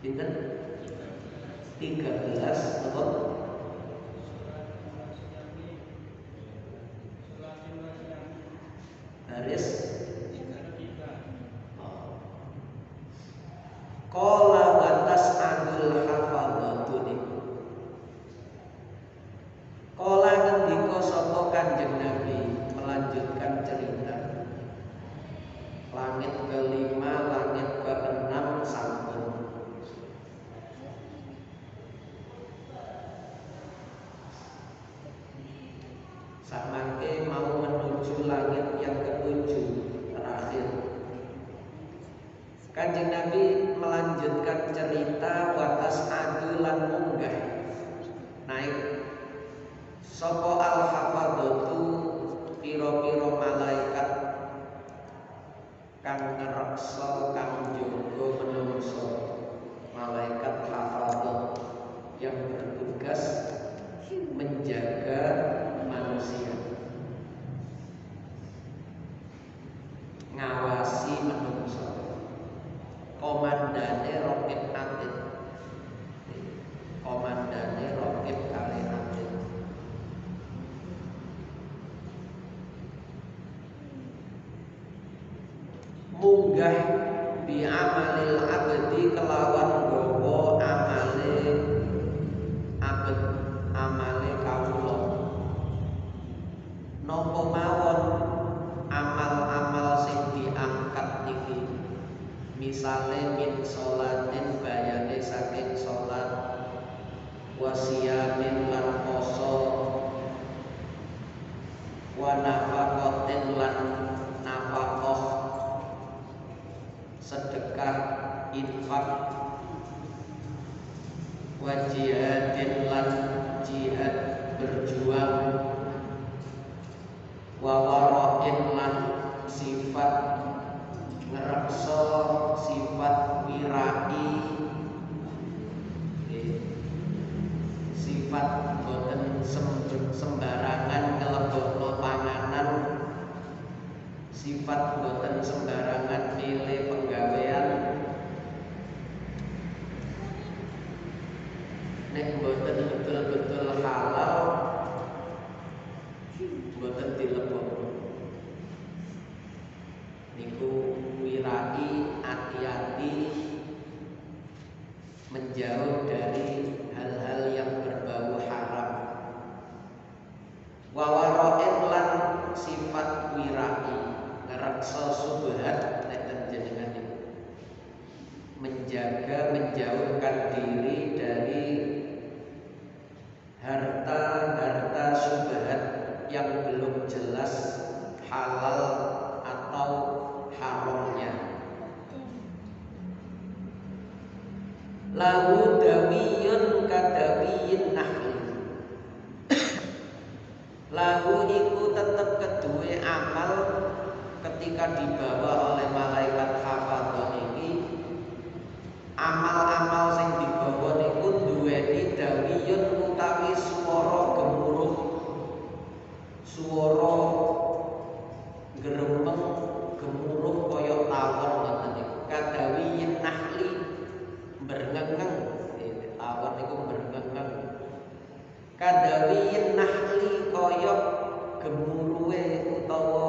Pinten? 13 apa? Baris Qala wa tas'adul hafadhatu niku. Qala ngendika sapa Kanjeng Nabi melanjutkan cerita. Langit kelima, langit keenam sampun. Samangke mau menuju langit yang ketujuh terakhir. Kanjeng Nabi melanjutkan cerita watas adu lan munggah naik sapa al hafadhatu pira-pira malaikat kang ngreksa kang jaga menungso, malaikat hafadhah yang bertugas menjaga manusia, ngawasi menungso. Komandane Raqib Atid. Komandane Raqib kali Atid. Munggah bi amalil abdi kelawan gowo amale abd, amale kawula. Napa mawon amal-amal sing diangkat iki? Misale min sholatin bayane saking sholat, wasiyamin lan poso, wa nafaqatin lan nafaqah, sedekah infak, wa jihadin lan jihad berjuang, wa wara'in lan sifat ngerekso, sifat wirai, sifat boten sembarangan ngelebokno panganan, sifat boten sembarangan milih penggawean. Nek boten betul-betul halal boten dilebokno. Niku wirai, hati-hati menjauh dari hal-hal yang berbau haram. Wa wara'in lan sifat wirai, ngrekso subhat nek jenengan niku. Menjaga, menjauhkan diri dari harta-harta subhat yang belum jelas halal atau haramnya. Lahu dawiyun kadawiyin nahli. Lahu iku tetep kedue amal ketika dibawa oleh malaikat hafadhah iki. Amal-amal sing dibawa niku duweni dawiyun utawi swara gemuruh, swara gremeng gemuruh kaya tawon ngoten niku. Kadawiyin nahli berngengeng, tawon niku berngengeng. Kadawiyin nahli kaya gemuruhe utawa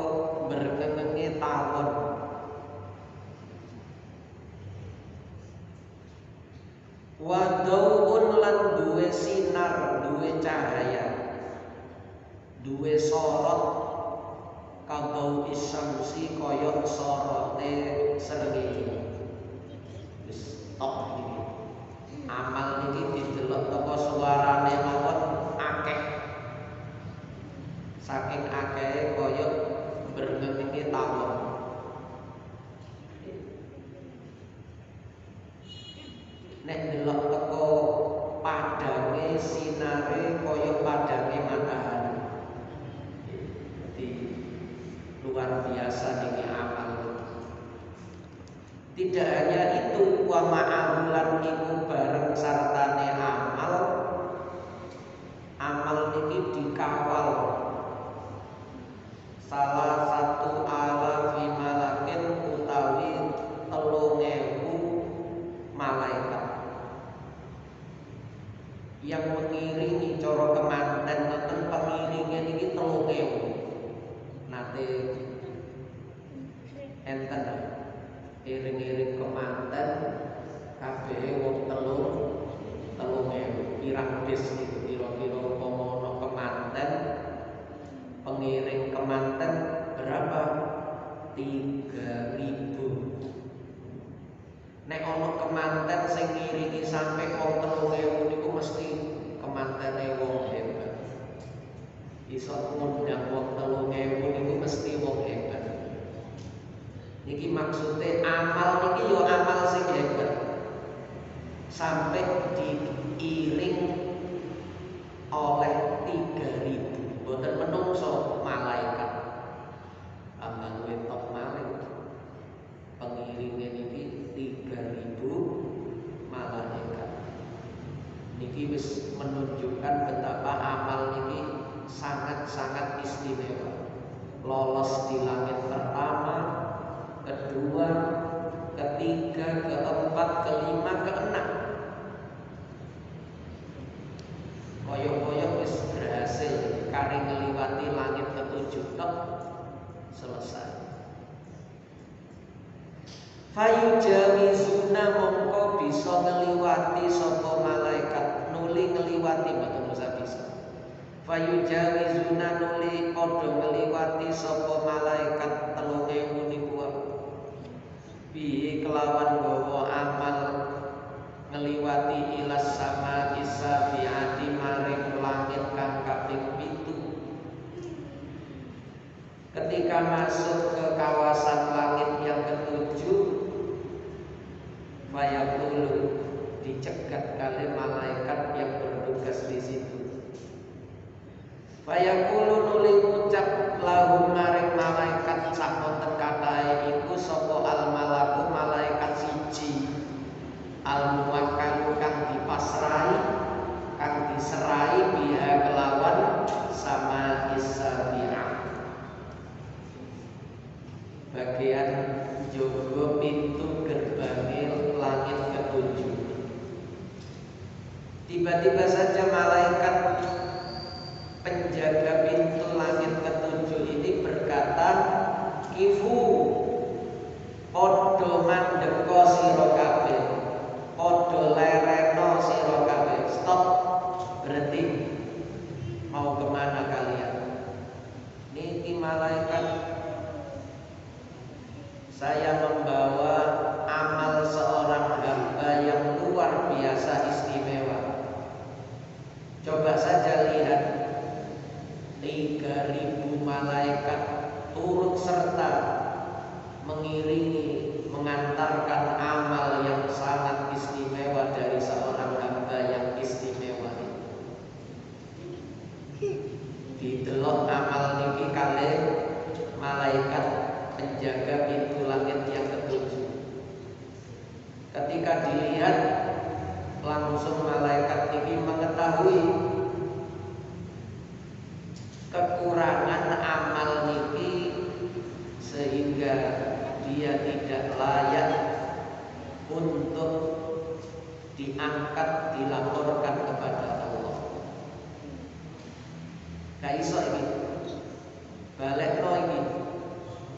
berngengenge tawon. Wadauun lan duwe sinar, duwe cahaya, duwe sorot, kadau isyamsi kaya sorote srengenge. Wis tok iki. Amal niki didelok teko suarane mawon akeh. Saking akehe kaya berngengenge tawon. Nek delok teko padange sinare kaya padange matahari. Jadi luar biasa niki amal. Tidak hanya itu, wa ma'amulan iku bareng sartane amal. Amal niki dikawal salah satu alafi malakin utawi 3.000 malaikat. yang mengiringi cara kemanten nonton pengiringnya niki 3.000 nate enten iring-iring kemanten kabeh wong 3.000 pirang bis gitu kira-kira umpama ana kemanten pengiring kemanten berapa 3.000. Nek ana kemanten sing ngiringi sampai wong 3.000 niku mesti kemantene wong hebat. Iso ngundang wong 3.000 niku mesti wong hebat. Niki maksudnya amal niki yo amal sing hebat. Sampai diiring oleh 3.000. Boten menungso malaikat. Ambang wetok malih. Pengiringnya niki 3.000 malaikat. Niki wis menunjukkan betapa amal niki sangat-sangat istimewa. Lolos di langit pertama, kedua, ketiga, keempat, kelima, keenam. Koyok-koyok wis berhasil kari ngeliwati langit ketujuh tok selesai. Fayujawizuna mongko bisa ngeliwati sapa malaikat nuli ngeliwati mboten usah bisa. Fayujawizuna nuli padha ngeliwati sapa malaikat 3.000 niku bi kelawan gawa amal ngeliwati ilas sama isa biati maring langit kang kaping 7. Ketika masuk ke kawasan langit yang ketujuh, fayaqulu dicegat kali malaikat yang bertugas di situ. Fayaqulu nuli ngucap lahum maring malaikat samonten katahe iku sapa al malaku malaikat siji al muwakkal kang dipasrai kang diserai biha kelawan sama isabi'ah bagian jogo pintu gerbangil langit ketujuh. Tiba-tiba saja malaikat penjaga pintu langit ketujuh ini berkata, kifu podo mandeko sira kabeh, podo lereno sira kabeh. Stop, berhenti. Mau kemana kalian? Niki malaikat, saya membawa amal seorang hamba yang luar biasa istimewa. Coba saja lihat 3.000 malaikat turut serta mengiringi, mengantarkan amal yang sangat istimewa dari seorang hamba yang istimewa ini. Didelok amal niki kalih malaikat penjaga pintu langit yang ketujuh. Ketika dilihat, langsung malaikat ini mengetahui kekurangan amal niki sehingga dia tidak layak untuk diangkat, dilaporkan kepada Allah. Gak iso ini, balekno ini,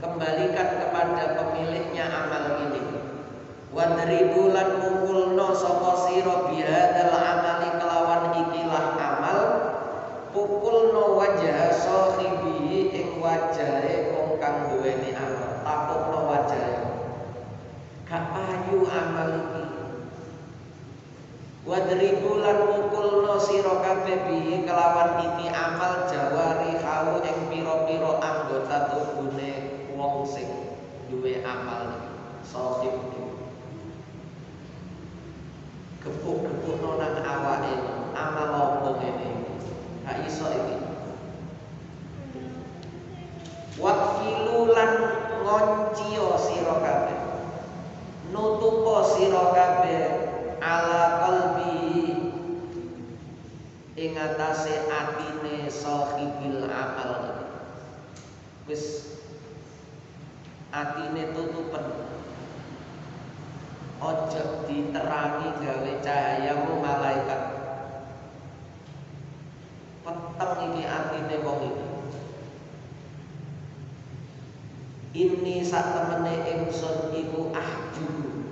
kembalikan kepada pemiliknya amal ini. Wadribu lan mukulno sapa sira bihadzal amali kelawan ikilah amal, pukulno wajah sahibi ing wajahe wong kang duweni amal, tapukno wajahe. Gak payu amal iki. Wadribu lan mukulno sira kabeh bihi kelawan iki amal jawari hau ing pira-pira anggota tubune wong sing duwe amal sahib. Gepuk-gepukno nang awake amal apa ngene. Gak iso iki. Wakilu lan ngonciyo sira kabeh, nutupo sira kabeh ala qalbi ing atase atine sahibil amal. Wis atine tutupen, ojo diterangi gawe cahayamu malaikat. peteng iki atine wong iki. Ini sak temene ingsun iku ahjuru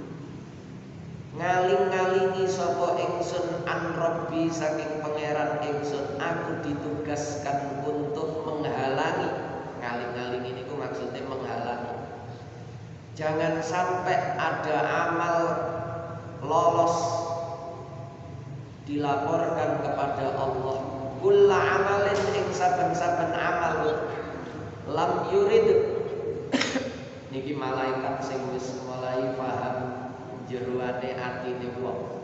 ngaling-ngalingi sapa ingsun an Rabbi saking pangeran ingsun. Aku ditugaskan untuk menghalangi. Ngaling-ngalingi niku maksudnya menghalangi. Jangan sampai ada amal lolos dilaporkan kepada Allah. Kulla amalin ing saben-saben amal lam yurid. Niki malaikat sing wis mulai paham jeroane atine wong.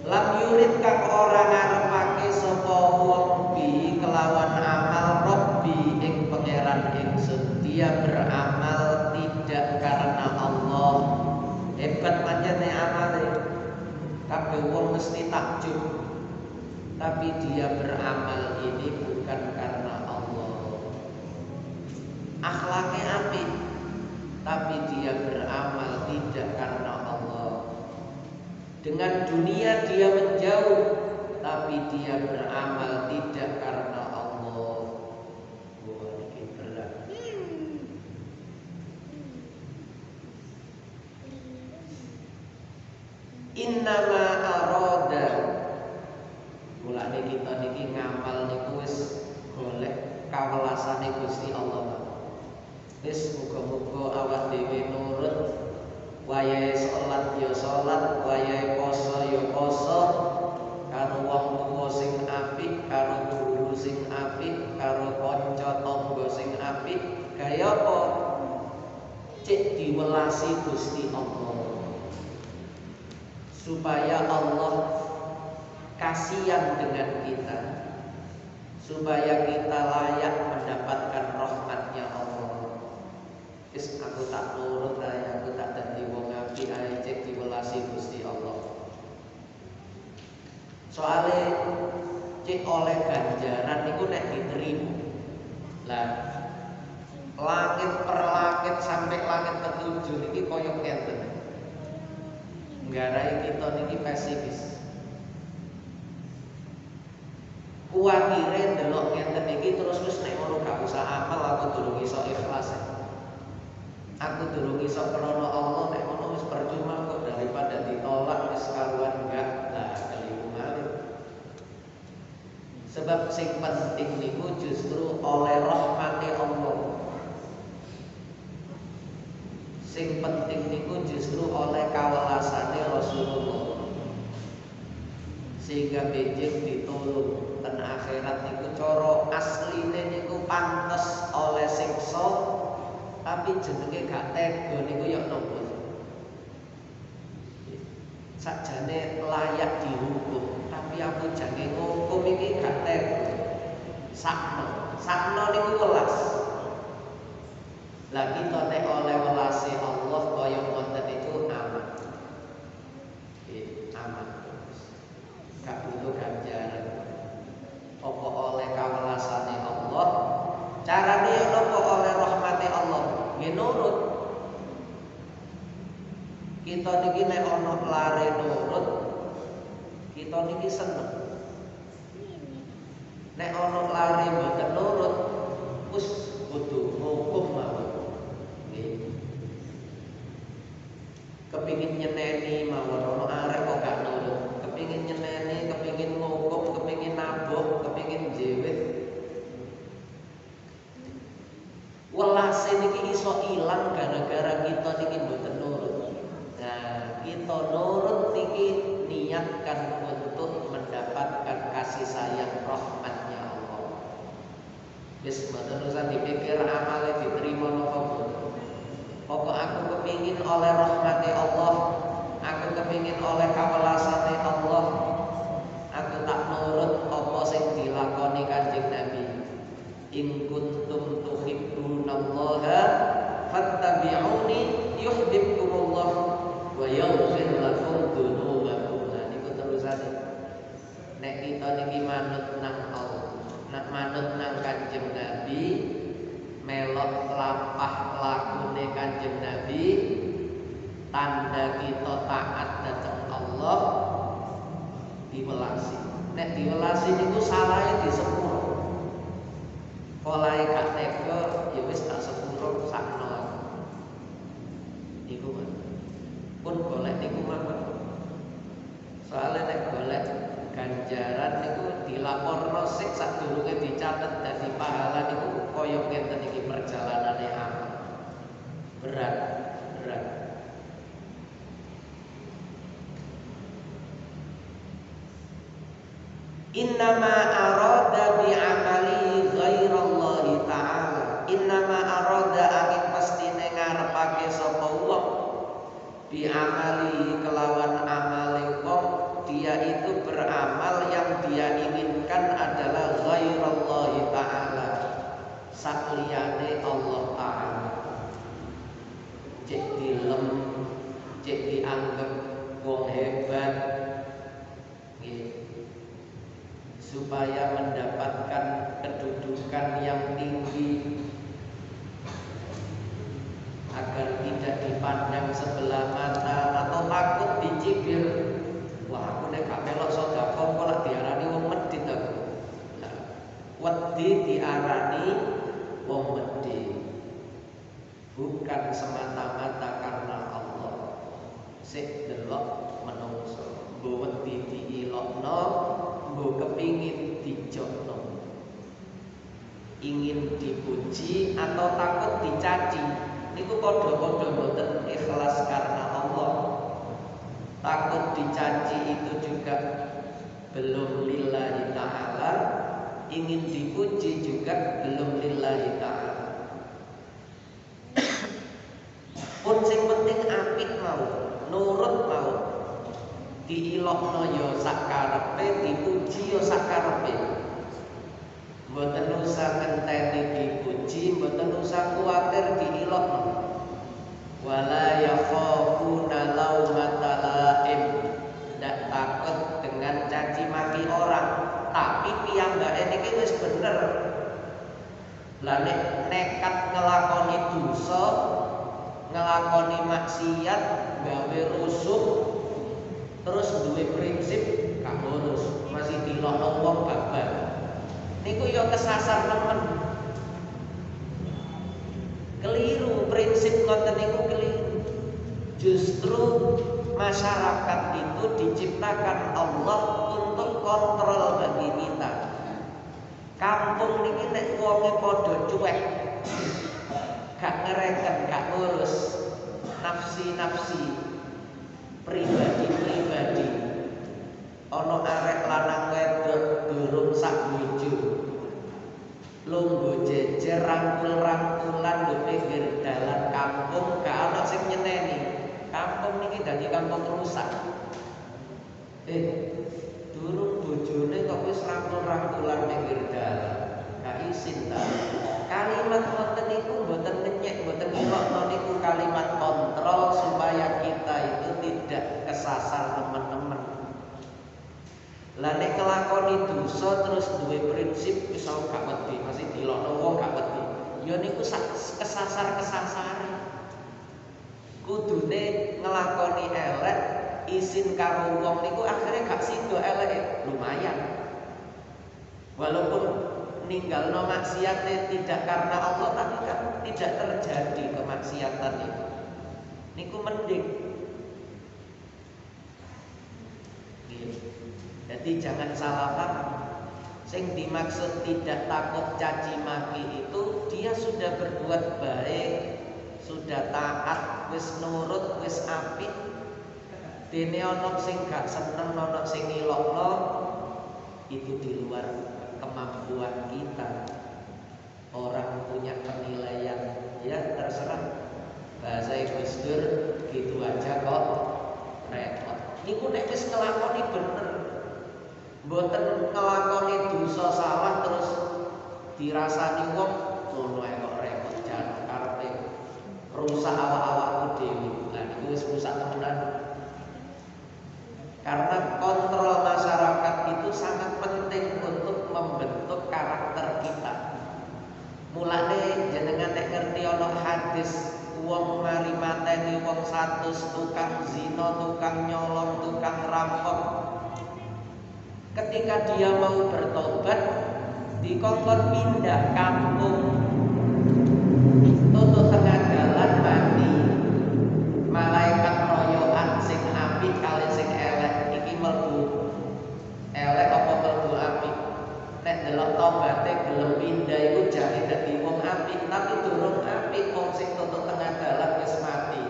Lam yurid kang ora ngarepake sapa wong bi kelawan amal Rabbi ing pangeran ingsun. Dia beramal tidak karena Allah. Hebat pancene amale. Kabeh wong mesti takjub. Tapi dia beramal ini bukan karena Allah. Akhlaknya apik, tapi dia beramal tidak karena Allah. Dengan dunia dia menjauh, tapi dia beramal tidak karena Allah. Wah, ini berat. Innama aroda. Mulane kita niki ngamal niku wis golek kawelasane Gusti Allah. Wis muga-muga awak dhewe nurut, wayahe salat ya salat, wayahe poso ya poso, karo wong tuwa sing apik, karo guru sing apik, karo kanca tangga sing apik, kaya apa? Cek diwelasi Gusti Allah. Supaya Allah kasihan dengan kita, supaya kita layak mendapatkan rahmatnya Allah. Wis aku tak nurut ae, aku tak dadi wong apik ae, cek diwelasi Gusti Allah. Soale cek oleh ganjaran niku nek diterima. Lah langit per langit sampai langit ketujuh niki koyo ngeten. Nggarai kita niki pesimis. Kuwatire ndelok ngeten iki terus wis nek ngono gak usah amal, aku durung iso ikhlas. Aku durung iso krana Allah, nek ngono wis percuma kok, daripada ditolak wis karuan enggak. Lah keliru malih. Sebab sing penting niku justru oleh rahmate Allah. Sing penting niku justru oleh kawelasane Rasulullah. Sehingga benjing ditulung ten akhirat niku cara asline niku pantes oleh siksa. Tapi jenenge gak tega niku ya napa? Sakjane layak dihukum, tapi aku jange ngukum iki gak tega. Sakno niku welas. Lah kita nek oleh welase Allah kaya ngoten itu aman. Aman. Gak butuh ganjaran. Apa oleh kawelasane Allah? Carane ya napa oleh rahmate Allah? Nggih nurut. Kita niki nek ana lare nurut, kita niki seneng. Nek ana lare mboten nurut, wis kudu ngukum mawon. Nggih. Kepingin nyeneni mawon ana arek kok gak nurut. Kepingin nyeneni, kepingin ngukum, kepingin nabuh, kepingin jewit. Welase niki iso ilang gara-gara kita niki mboten nurut. Nah, kita nurut niki niatkan untuk mendapatkan kasih sayang rahmatnya Allah. Wis mboten usah dipikir amale diterima napa mboten. Pokok aku kepingin oleh rahmati Allah, aku kepingin oleh kawelasane Allah. Aku tak nurut apa sing dilakoni Kanjeng Nabi. In kuntum tuhibbunallaha fattabi'uni yuhibbukumullah wa yaghfir lakum dzunubakum. Nah niku terusane. Nek kita niki manut nang Allah, nak manut nang Kanjeng Nabi, melok lapah lakune Kanjeng Nabi, tanda kita taat dhateng Allah diwelasi. nek diwelasi niku salahe di sepuro. Polahe gak tega ya wis tak sepuro sakno. Iku pun golek niku mawon. Soale nek golek ganjaran niku dilaporno sik sadurunge dicatet dadi pahala niku kaya ngenten iki perjalanane amal. Berat. Innama arada bi amali ghairallahi ta'ala. Innama arada angin pastine ngarepake sapa wong bi amali kelawan amale wong, dia itu beramal yang dia inginkan adalah ghairallahi ta'ala, sakliyane Allah ta'ala. Cek dilem, cek dianggap wong hebat supaya mendapatkan kedudukan yang tinggi, agar tidak dipandang sebelah mata atau takut dicibir. Wah, aku nek gak melok sedekah kok lak diarani wong medhit aku. Nah, wedi diarani wong medhit bukan semata-mata karena Allah. Sik delok menungso, mbok wedi diilokno, mbok kepingin dijokno, ingin dipuji atau takut dicaci, niku padha-padha mboten ikhlas karena Allah. Takut dicaci itu juga belum lillahi ta'ala, ingin dipuji juga belum lillahi ta'ala. Pun sing penting apik mau, nurut mau, diilokno ya sakarepe, dipuji ya sakarepe. Mboten usah ngenteni dipuji, mboten usah kuwatir diilokno. Wala yakhafuna laumata laim, ndak takut dengan caci maki orang, tapi piyambake niki wis bener. Lah nek nekat ngelakoni dosa, ngelakoni maksiat, gawe rusuh, terus duwe prinsip gak ngurus, masih dilokno wong babar, niku ya kesasar temen. Keliru, prinsip ngoten niku keliru. Justru masyarakat itu diciptakan Allah untuk kontrol bagi kita. Kampung niki nek wonge padha cuek, gak ngereken, gak ngurus nafsi-nafsi pribadi-pribadi. Ana arek lanang wedok durung sak bojo, lungguh jejer rangkul-rangkulan di pinggir dalan kampung, gak ana sing nyeneni. Kampung niki dadi kampung rusak. Durung bojone kok wis rangkul-rangkulan pinggir dalan, gak isin ta. Kalimat ngoten niku mboten ngenyek, mboten ilokno niku kalimat kontrol supaya kita itu tidak kesasar teman-teman. Lah nek nglakoni dosa terus duwe prinsip wis gak wedi, masih dilokno wong gak wedi. Ya niku kesasar-kesasare. Kudune nglakoni elek isin karo wong niku akhirnya gak sida eleke, lumayan. Walaupun ninggalno maksiate tidak karena Allah, tapi kan tidak terjadi kemaksiatan itu. Niku mending. Jadi jangan salah paham. Sing dimaksud tidak takut caci maki itu dia sudah berbuat baik, sudah taat, wis nurut, wis apik. Dene ana sing gak seneng, ana sing ngilokno, itu di luar kemampuan kita. Orang punya penilaian, ya terserah. Bahasa Gus Dur gitu aja kok repot. Niku nek wis nglakoni bener, mboten nglakoni dosa salah terus dirasani wong, ngono ae kok repot jan karepe rusak awak-awakmu dhewe. Lah niku wis rusak temenan. Karena kontrol masyarakat itu sangat penting untuk membentuk karakter kita. Mulane jenengan nek ngerti ana hadis wong mari mateni wong 100, tukang zina, tukang nyolong, tukang rampok, Ketika dia mau bertobat, dikongkon pindah kampung, tutup tengah jalan mati. Malaikat royoan sing apik kali sing elek iki mlebu elek apa mlebu apik. Nek delok tobaté gelem pindah iku jane dadi wong apik, tapi durung apik wong sing tutup tengah jalan wis mati.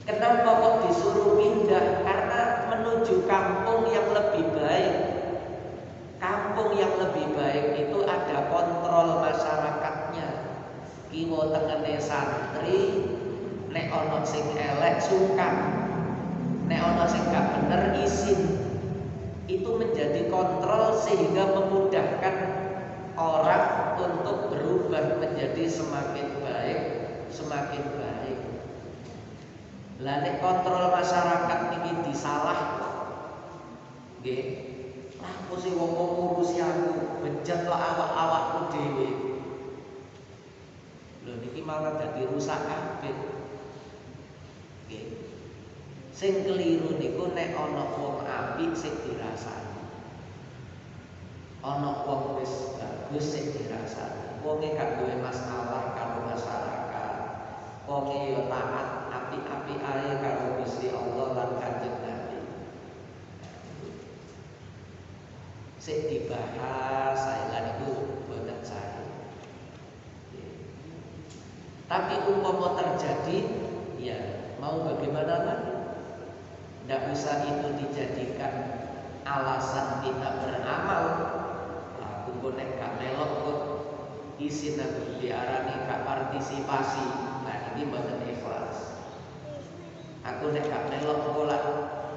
Kenapa kok disuruh pindah? Karena menuju kampung yang lebih baik. Kampung yang lebih baik itu ada kontrol masyarakatnya. Kiwa tengene santri, nek ana sing elek sungkan, nek ana sing gak bener izin. Itu menjadi kontrol sehingga memudahkan orang untuk berubah menjadi semakin baik, semakin baik. Lah nek kontrol masyarakat ini disalah, nggih. Aku sih wong ngurusi aku, bejat lah awak-awakku dhewe. Lho niki malah dadi rusak kabeh. Nggih. Sing keliru niku nek ana wong apik sing dirasani. Ana wong wis bagus sing dirasani. Wonge gak duwe masalah karo masyarakat. Wonge yo taat apik-apik ae karo Gusti Allah lan Kanjeng Nabi. Sing dibahas saelan iku boten sae. Tapi umpama terjadi, ya mau bagaimana lagi? Tidak usah itu dijadikan alasan kita beramal. Aku kok nek gak melok kok isin aku diarani gak partisipasi. Nah ini mboten ikhlas. Aku nek gak melok kok lah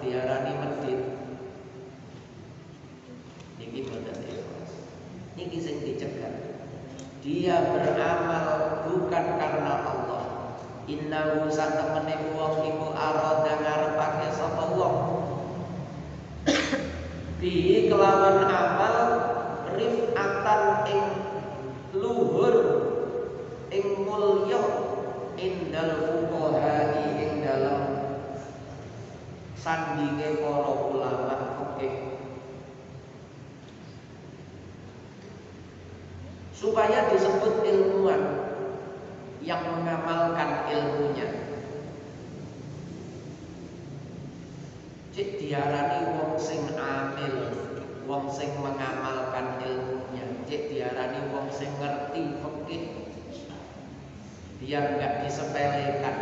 diarani medit. Niki mboten ikhlas. Niki sing dicegah. Dia beramal bukan karena Allah. Innahu satemene wong iku arada ngarepake sapa wong bi kelawan amal rifatan ing luhur ing mulya indal fuqaha ing dalem sandinge para ulama fikih, supaya disebut ilmuwan yang mengamalkan ilmunya. Cik diarani wong sing amil, wong sing mengamalkan ilmunya. Cik diarani wong sing ngerti fikih, biar enggak disepelekan.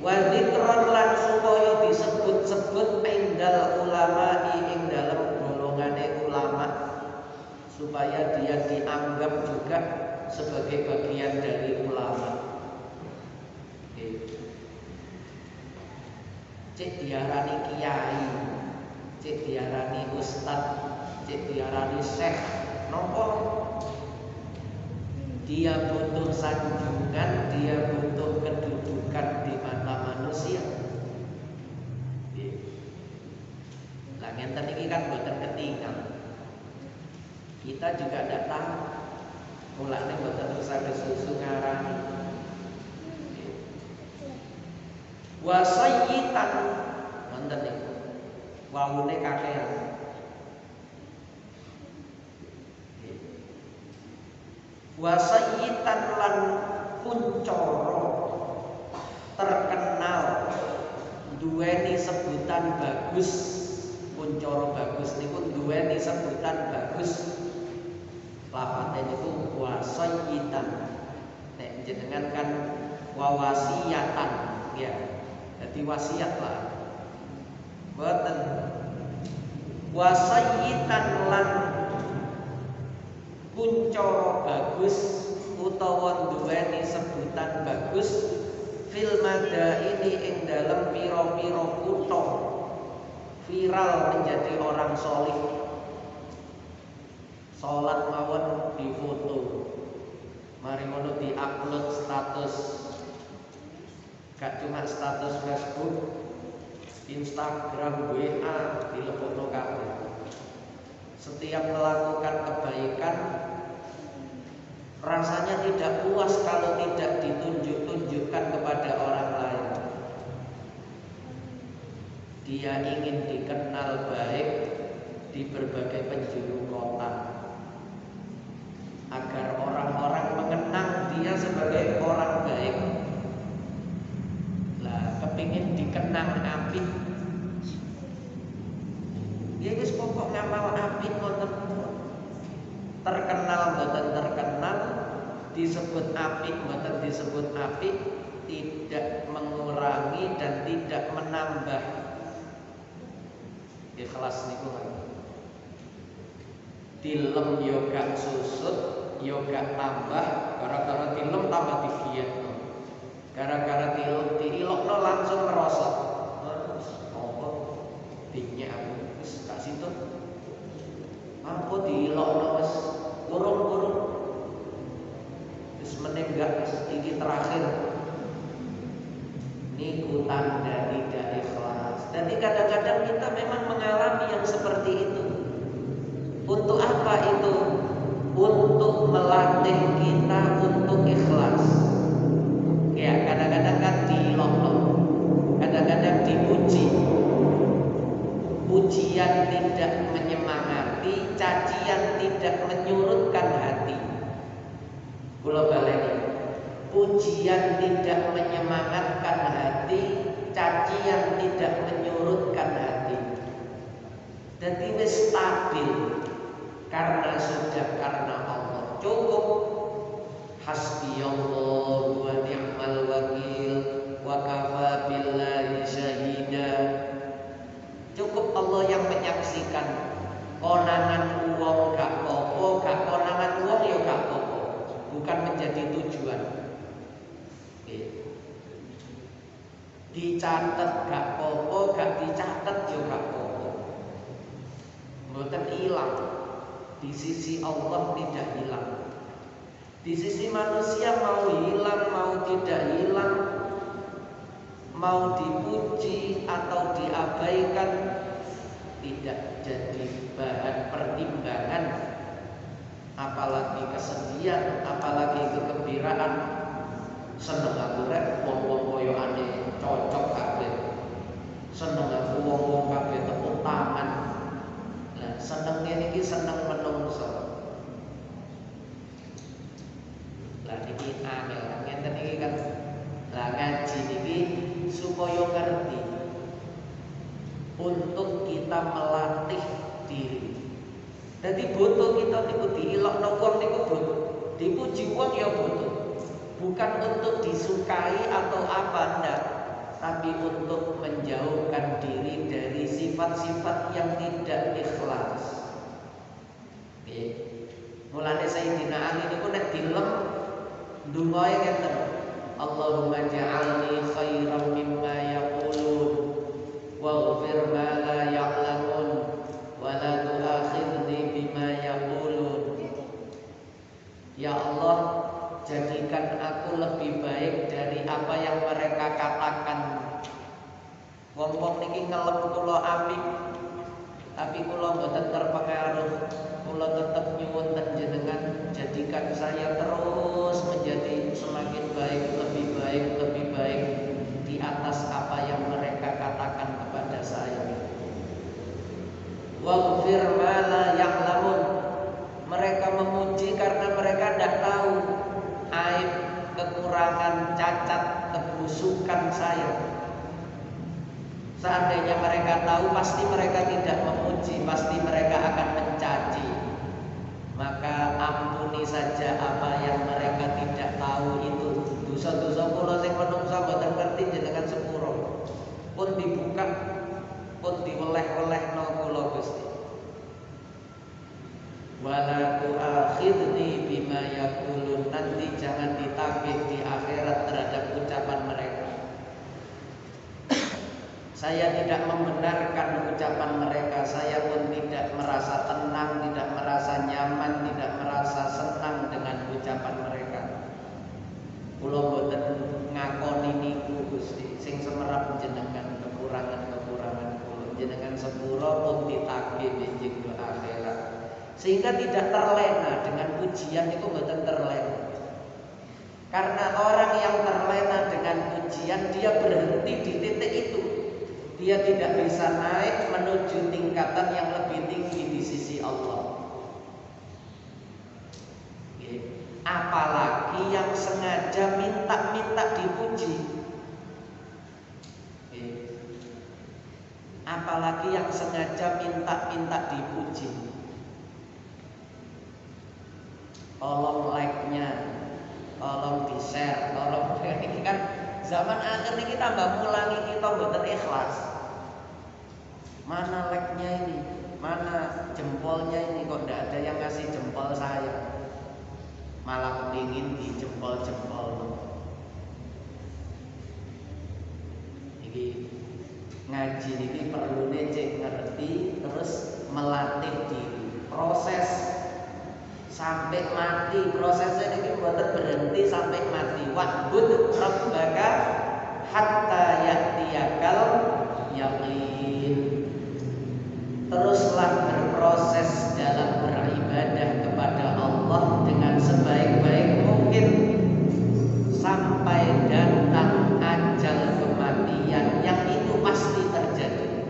Wa dzikron lan supaya disebut-sebut indal ulama ing dalem golongane ulama, supaya dia dianggap juga sebagai bagian dari ulama. Cek diarani kiai, cek diarani ustad, cek diarani syekh. Nopo? Dia butuh sanjungan, dia butuh kedudukan di mata manusia. Lah ngenten iki kan boten ketinggal. Kita juga tidak tahu. Mulane boten usah kesusu ngarani. Wa sayyitan wonten niku. Wawune kakean. Wa sayyitan lan kuncara terkenal duweni sebutan bagus. Kuncara bagus niku duweni sebutan bagus. Lafate niku wasayyitan. Nek jenengan kan wawasiyatan, ya. Dadi wasiat lah. Boten. Wasayyitan lan kuncara bagus utawa duweni sebutan bagus fil madaini ing dalem pira-pira kutha viral menjadi orang solih. Salat mawon difoto, mari ngono diupload status. Gak cuma status Facebook, Instagram, WA dilebokno kabeh. Setiap melakukan kebaikan rasanya tidak puas kalau tidak ditunjuk-tunjukkan kepada orang lain. dia ingin dikenal baik di berbagai penjuru kota, agar orang-orang mengenang dia sebagai orang baik. Lah kepingin dikenang apik, ya wis pokok ngamal apik ngoten. Terkenal mboten terkenal, disebut apik mboten disebut apik, tidak mengurangi dan tidak menambah ikhlas niku. Dilem yo gak susut, yo gak tambah, gara-gara dilem tambah digiatno. Gara-gara dilem diilokno langsung merosot. Apa dinya aku wis gak situ. Apa diilokno wis kurung-kurung. Wis menenggak iki terakhir. Niku tanda tidak ikhlas. Jadi kadang-kadang kita memang mengalami yang seperti itu. Untuk apa itu? Untuk melatih kita untuk ikhlas. Ya, kadang-kadang kan dilokno, kadang-kadang dipuji. Pujian tidak menyemangati, cacian tidak menyurutkan hati. Kula baleni. Pujian tidak menyemangatkan hati, cacian tidak menyurutkan hati. Jadi wis stabil. Karena sudah karena Allah cukup. Hasbiyallahu wa ni'mal wakil wa kafa billahi syahida. Cukup Allah yang menyaksikan. Konangan uang gak popo, gak konangan uang ya gak popo. Bukan menjadi tujuan. Dicatat gak popo, gak dicatat ya gak popo. Mboten ilang. Di sisi Allah tidak hilang. Di sisi manusia mau hilang, mau tidak hilang, mau dipuji atau diabaikan, tidak jadi bahan pertimbangan. Apalagi kesedihan, apalagi kegembiraan. Seneng aku rek wong-wong koyo ane cocok kabeh. Seneng aku wong-wong kabeh tepuk tangan. Lah seneng niki seneng menungso. Lah niki angel ngenten iki kan. Lah ngaji niki supaya ngerti. Untuk kita melatih diri. Jadi butuh kita niku diilokno wong niku butuh. Dipuji wong ya butuh. Bukan untuk disukai atau apa enggak, tapi untuk menjauhkan diri dari sifat-sifat yang tidak ikhlas. Mulane Sayyidina Ali niku nek dilem ndongae ngeten. Allahumma ja'alni khairan mimma yaqulun waghfir ma la ya'lamun wa la tu'akhidni bima yaqulun. Ya Allah, jadikan aku lebih baik dari apa yang mereka katakan. Wong-wong niki ngelem kula apik, tapi kula mboten terpengaruh. Kula tetap nyuwun jenengan jadikan saya terus menjadi semakin baik, lebih baik di atas apa yang mereka katakan kepada saya. Waghfir ma la ya'lamun. Mereka memuji karena mereka tidak tahu aib, kekurangan, cacat, kebusukan saya. Seandainya mereka tahu, pasti mereka tidak memuji, pasti mereka akan mencaci. Maka ampuni saja apa yang mereka tidak tahu itu. Dosa-dosa kula sing menungsa mboten ngerti jenengan sepuro. Pun dibuka, pun diweleh-welehno kula Gusti. Wala tu'akhidni bima yaqulun. Nanti jangan ditagih di akhirat terhadap ucapan mereka. Saya tidak membenarkan ucapan mereka. Saya pun tidak merasa tenang, tidak merasa nyaman, tidak merasa senang dengan ucapan mereka. Kula boten ngakoni niku Gusti, sing semerap jenengan kekurangan-kekurangan kula. Jenengan sepura pun ditagih benjing do akhirat. Sehingga tidak terlena dengan pujian itu mboten terlena. Karena orang yang terlena dengan pujian dia berhenti di titik itu. dia tidak bisa naik menuju tingkatan yang lebih tinggi di sisi Allah. Apalagi yang sengaja minta dipuji. Apalagi yang sengaja minta dipuji. Tolong like-nya, tolong di-share, tolong ini kan zaman akhir ini tambah mulangi kita mboten ikhlas. Mana like-nya ini? Mana jempolnya ini? Kok tidak ada yang ngasih jempol saya? Malah kepingin di jempol-jempol. Iki ngaji ini perlu cek ngerti, terus melatih diri. Proses sampai mati, prosesnya ini buatan berhenti sampai mati. Wa'bud rabbaka hatta ya'tiyakal yaqin. Teruslah berproses dalam beribadah kepada Allah dengan sebaik-baik mungkin sampai datang ajal kematian yang itu pasti terjadi.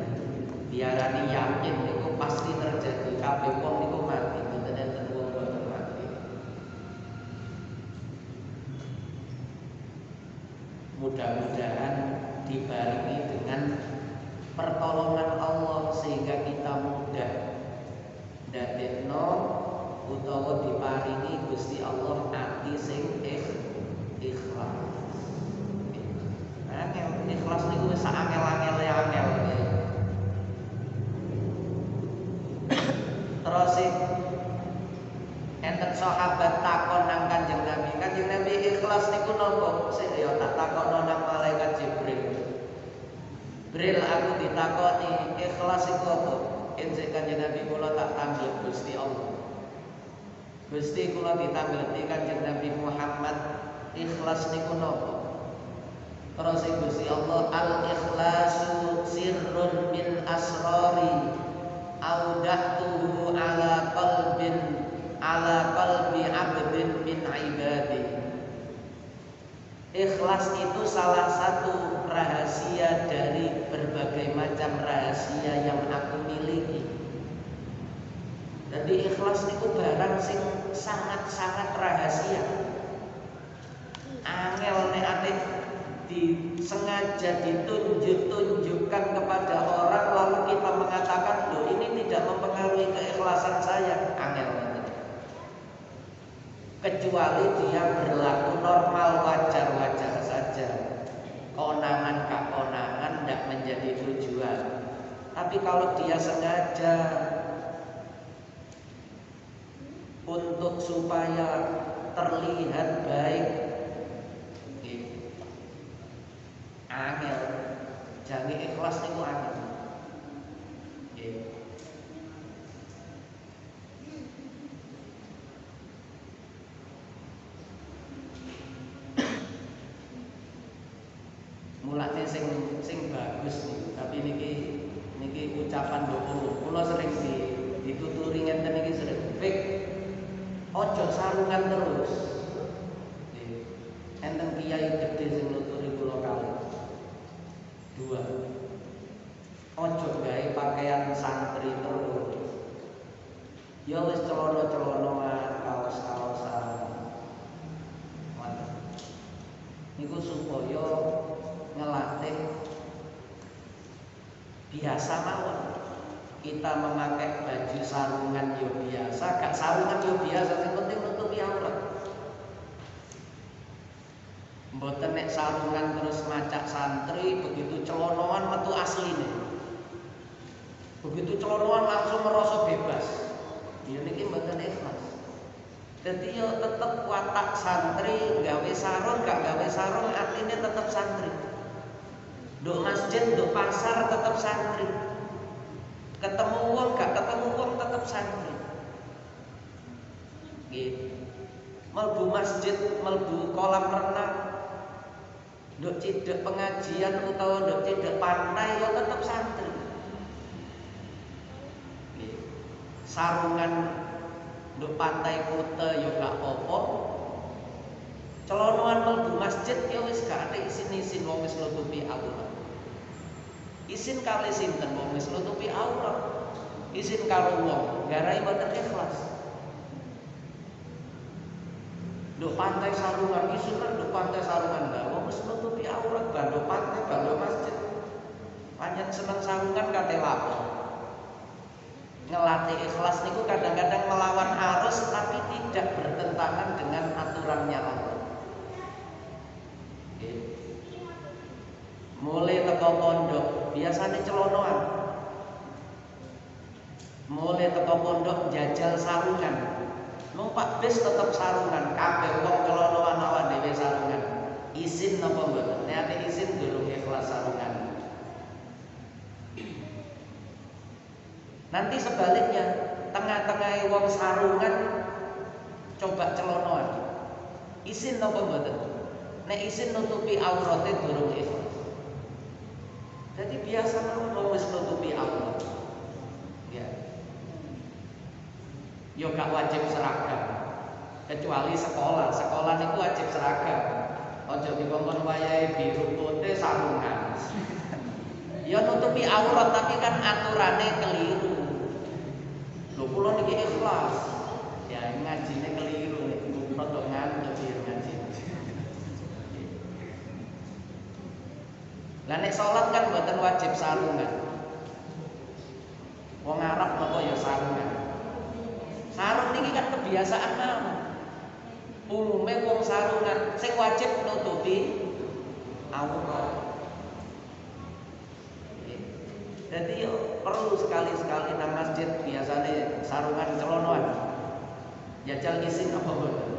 Biarani yakin itu pasti terjadi. Kabeh wong niku mati, mboten enten wong mboten mati. Mudah-mudahan dibarengi dengan pertolongan Allah sehingga kita mudah ndadekno utawa diparingi Gusti Allah ati sing ikhlas. Angel ikhlas niku wis sak angel-angele angel. Terus enten sahabat takon nang Kanjeng Nabi. Kanjeng Nabi ikhlas niku napa? Sing ya tak takokno nang malaikat Jibril. Bril aku ditakoni ikhlas iku apa? Enzek Kanjeng Nabi kula tak tanggel Gusti Allah. Gusti kula ditangleti Kanjeng Nabi Muhammad ikhlas niku napa? Terus Gusti Allah al-ikhlasu sirrun min asrari audatuhu ala qalbi abdin min ibadi. Ikhlas itu salah satu rahasia dari berbagai macam rahasia yang aku miliki. Jadi ikhlas itu barang sing sangat-sangat rahasia. Angel nek ate disengaja ditunjukkan kepada orang lalu kita mengatakan loh ini tidak mempengaruhi keikhlasan saya. Angel. Kecuali dia berlaku normal wajar-wajar saja. Konangan kakonangan tidak menjadi tujuan. Tapi kalau dia sengaja untuk supaya terlihat baik, angel, jangan ikhlas niku angel. Mulane sing bagus nih, tapi niki ucapan doa. Kula sering dituturi ngenten iki sering. Fik ojo sarungan terus. Enten kiai gede sing nuturi kula kali. 2. Ojo gawe pakaian santri terus. Ya wis celana-celanoan, kaos-kaosan. Niku supaya ngelatih biasa mawon. Kita memakai baju sarungan yo biasa, gak sarungan yo biasa, sing penting nutupi aurat. Mboten nek sarungan terus macak santri, begitu celonoan metu asline. Begitu celonoan langsung merasa bebas. Ya niki mboten ikhlas. Dadi yo tetep watak santri, gawe sarung gak gawe sarung artinya tetep santri. Nduk masjid, nduk pasar tetep santri. Ketemu wong gak ketemu wong tetep santri. Gitu. Melbu masjid, melbu kolam renang, nduk cidek pengajian utawa nduk cidek pantai yo tetep santri. Gitu. Sarungan nduk pantai Kuta yo gak apa-apa. Celonoan melbu masjid ya wis gak ada isin-isin wong wis nutupi aurat. Isin kali sinten wong wis nutupi aurat. Isin karo wong garai mboten ikhlas. Nduk pantai sarungan isin kan nduk pantai sarungan lah wong wis nutupi aurat bandho pantai bandho masjid. Panjen seneng sarungan kate lapo. Ngelatih ikhlas niku kadang-kadang melawan arus tapi tidak bertentangan dengan aturannya Allah. Mulai teko pondok biasanya celonoan. Mulai teko pondok jajal sarungan. Numpak bis tetep sarungan, kabeh wong celonoan awak dhewe sarungan. Izin napa mboten? Nek izin durung ikhlas sarungan. Nanti sebaliknya, tengah-tengah wong sarungan coba celonoan. Izin napa mboten? Nek izin nutupi aurate durung ikhlas. Jadi biasa wong wis nutupi aurat. Ya. Yo gak wajib seragam. Kecuali sekolah. Sekolah niku wajib seragam. Aja dikongkon wayahe biru putih sarungan. Ya nutupi aurat tapi kan aturannya keliru. Lho kula niki ikhlas. Ya ngajine keliru niku rada ngantuk ngaji. Lah nek salat kan mboten wajib sarungan. Wong Arab napa ya sarungan. Sarung niki kan kebiasaan mawon. Umume wong sarungan sing wajib nutupi aurat. Jadi perlu sekali-sekali nang masjid biasanya sarungan celonoan. Jajal isin apa mboten.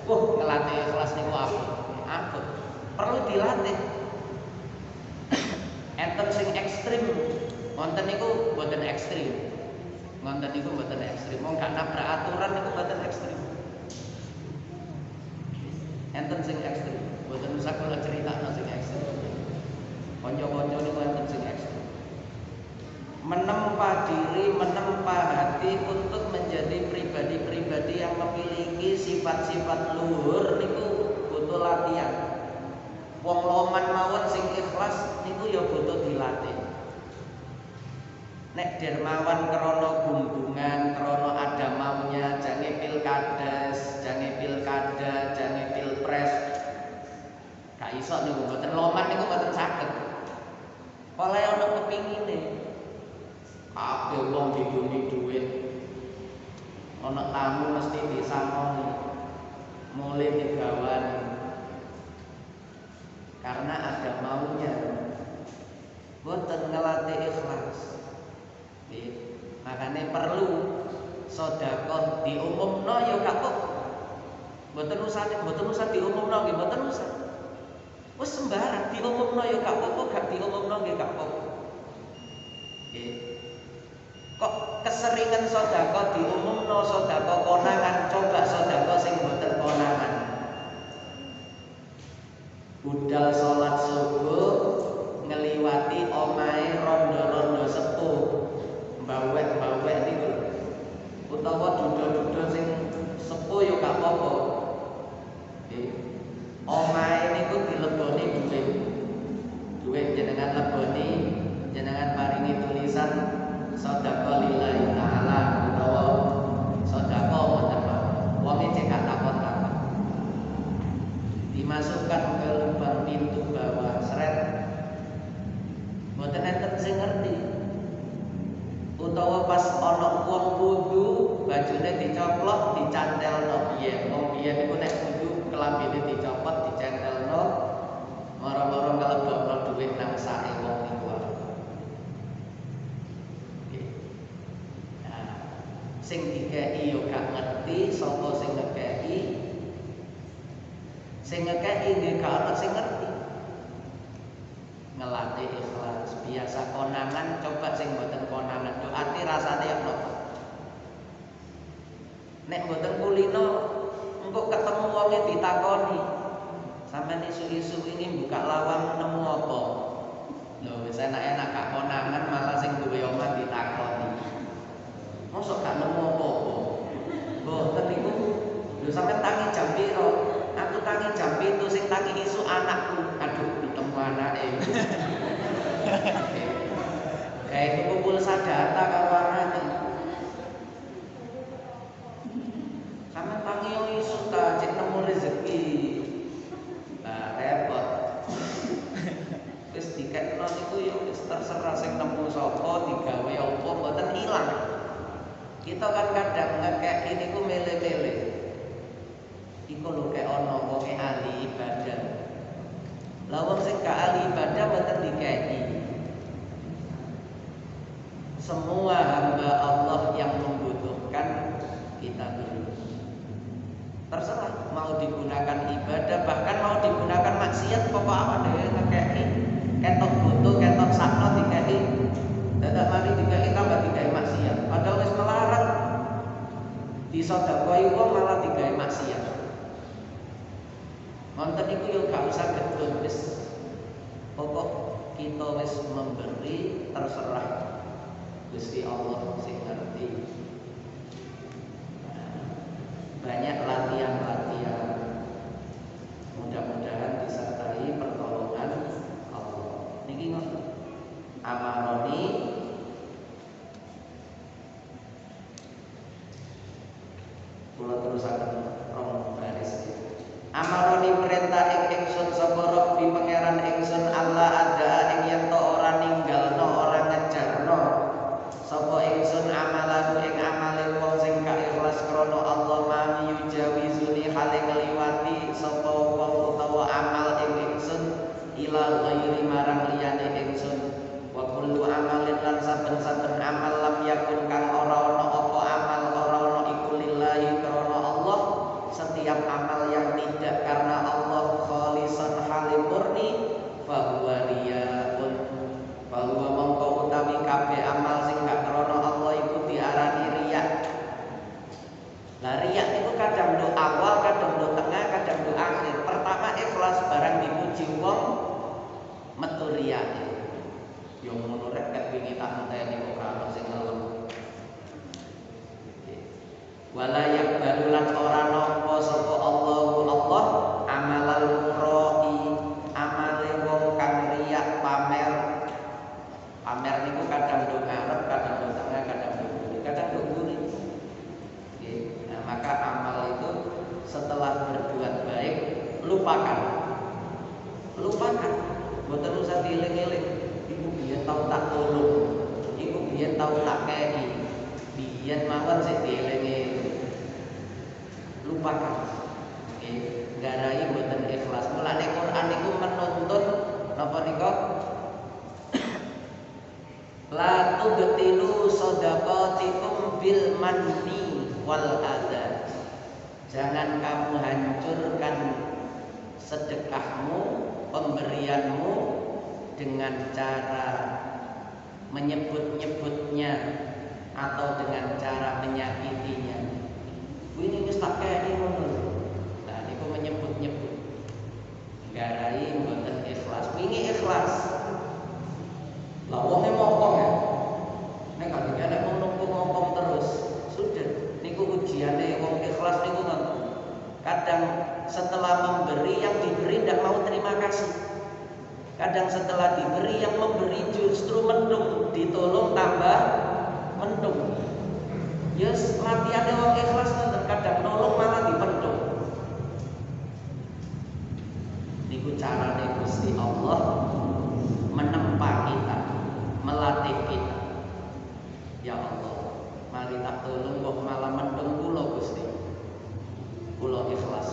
Ngelatih ikhlas niku apa? Perlu dilatih. Enten sing ekstrim, wonten niku mboten ekstrim. Wonten niku mboten ekstrim. Wong gak nabrak aturan niku mboten ekstrim. Enten sing ekstrim, mboten usah kula critakno sing ekstrim. Kanca-kanca niku enten sing ekstrim. Menempa diri, menempa hati untuk menjadi pribadi-pribadi yang memiliki sifat-sifat luhur niku butuh latihan. Wong loman mawon sing ikhlas niku ya butuh dilatih. Nek dermawan krana gunggungan, krana ada maunya, jange pilkades, jange pilkada, jange pilpres. Gak iso niku mboten loman niku mboten saged. Oleh ana kepingine. Kabeh wong diduni dhuwit. Ana tamu mesti disangoni. Mulai digawani. Karena ada maunya. Boten ngelatih ikhlas. Makanya perlu sedekah diumumno ya gak kok. Boten usah diumumno nggih boten usah. Wis sembarang diumumno ya gak apa-apa, gak diumumno nggih gak apa-apa. Nggih. Kok keseringan sedekah diumumno sedekah konangan, coba sedekah sing boten konangan. Budal salat subuh ngeliwati omahe rondo-rondo sepuh. Mbawek-mbawek niku. Utawa duda-duda sing sepuh ya gak apa-apa. Nggih. Omahe niku dileboni duit. Duit jenengan leboni, jenengan paringi tulisan sedekah lillahi taala utawa sedekah wonten wonge cek takon-takon. Dimasukkan ke lubang pintu bawah seret. Mboten enten sing ngerti. Utawa pas ana wong wudu, bajune dicoplok, dicantelno piye. Wong biyen niku nek wudu kelambine dicopot, dicantelno, mara-mara nglebokno dhuwit nang sake wong niku. Nah, sing dikeki yo gak ngerti sapa sing ngekeki. Sing ngekeki nggih gak ana sing ngerti. Ngelatih ikhlas, biasa konangan, coba sing mboten konangan. Yo ati rasane apa? Nek mboten kulino, engko ketemu wonge ditakoni. Sampeyan isu-isu ini buka lawang nemu apa? Lho wis enak-enak gak konangan malah sing duwe omah ditakoni. Mosok gak nemu apa-apa. Mboten niku lho sampeyan tangi jam piro? Aku tangi jam 7 sing tangi isu anakku. Aduh, ketemu anake. Kayak itu kumpul sadata kawarane. Sama tangio isu ta cek nemu rezeki. Nah, repot. Wis dikekno niku ya wis terserah sing nemu sapa digawe apa mboten ilang. Kita kan kadang ngekeki niku mele-mele. Iku lho kek ana wong ahli ibadah. Lah wong sing gak ahli ibadah mboten dikeki. Semua hamba Allah yang membutuhkan kita beri. Terserah mau digunakan ibadah bahkan mau digunakan maksiat pokok apa dhewe ngekeki. Ketok butuh, ketok sakno dikeki. Dadak mari dikeki tambah digawe maksiat. Padahal wis melarang. Disedekoi wong malah digawe maksiat. Wonten iku yo gak usah gedhe wis. Pokok kita wis memberi terserah Gusti Allah sing ngerti. Banyak latihan-latihan. Mudah-mudahan disertai pertolongan Allah. Niki ngoten. Amaroni kula terusaken rong baris. Amaroni perintah ing ingsun sapa Rabbi pangeran ingsun Allah ada ing yen to ora ninggalno ora ngejarno sapa ingsun amalan ing amale wong sing gak ikhlas krana Allah mami yujawizuni hale ngliwati sapa wong utawa amal ing ingsun ila ghairi marang liyane ingsun wa kullu amalin lan saben-saben amal lam yakun kang ora ana apa amal ora ana iku lillahi krana Allah setiap amal yang tidak karena Allah khalisan halim murni fahuwa riyaun bahwa mongko utawi kabeh amal sing gak krana Allah iku diarani riya. Lah riya itu kadang do awal, kadang do tengah, kadang do akhir. Pertama ikhlas barang dipuji wong metu riya. Yo ngono rek ket wingi tak enteni kok ora sing ngelem. Wala yakbalu lan ora nampa sapa Allahu Allah amalal muroi amale wong kang riya pamer. Pamer niku kadang do ngarep, kadang do tengah, kadang do buri, kadang do buri. Nah, maka amal itu setelah berbuat baik lupakan. Lupakan. Mboten usah dieling-eling. Iku biyen tau tak tolong. Iku biyen tau tak kei. Biyen mawon sik dieling-eling. Lupakan. Nggih, garai mboten ikhlas. Mulane Quran niku menuntun napa nika? La tubtilu shadaqatikum bil manni wal adha. Jangan kamu hancurkan sedekahmu, pemberianmu dengan cara menyebut-nyebutnya atau dengan cara menyakitinya. Ini wis tak kene ngono. Nah niku menyebut-nyebut. Garai mboten ikhlas. Wingi ikhlas. Lah wonge mokong ya. Nek kadang nek wong ngomong terus, sudah niku ujiane wong ikhlas niku ngoten. Kadang setelah memberi yang diberi tidak mau terima kasih. Kadang setelah diberi yang memberi justru mendung, ditolong tambah mendung. Yes, latihan wong ikhlas ngoten, kadang nolong malah dipendung. Niku carane Gusti Allah menempa kita, melatih kita. Ya Allah, mari tak tolong kok malah mendung kula Gusti. Kula ikhlas.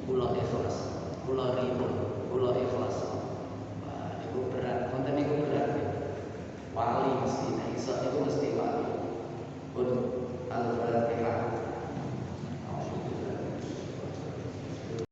Kula ikhlas.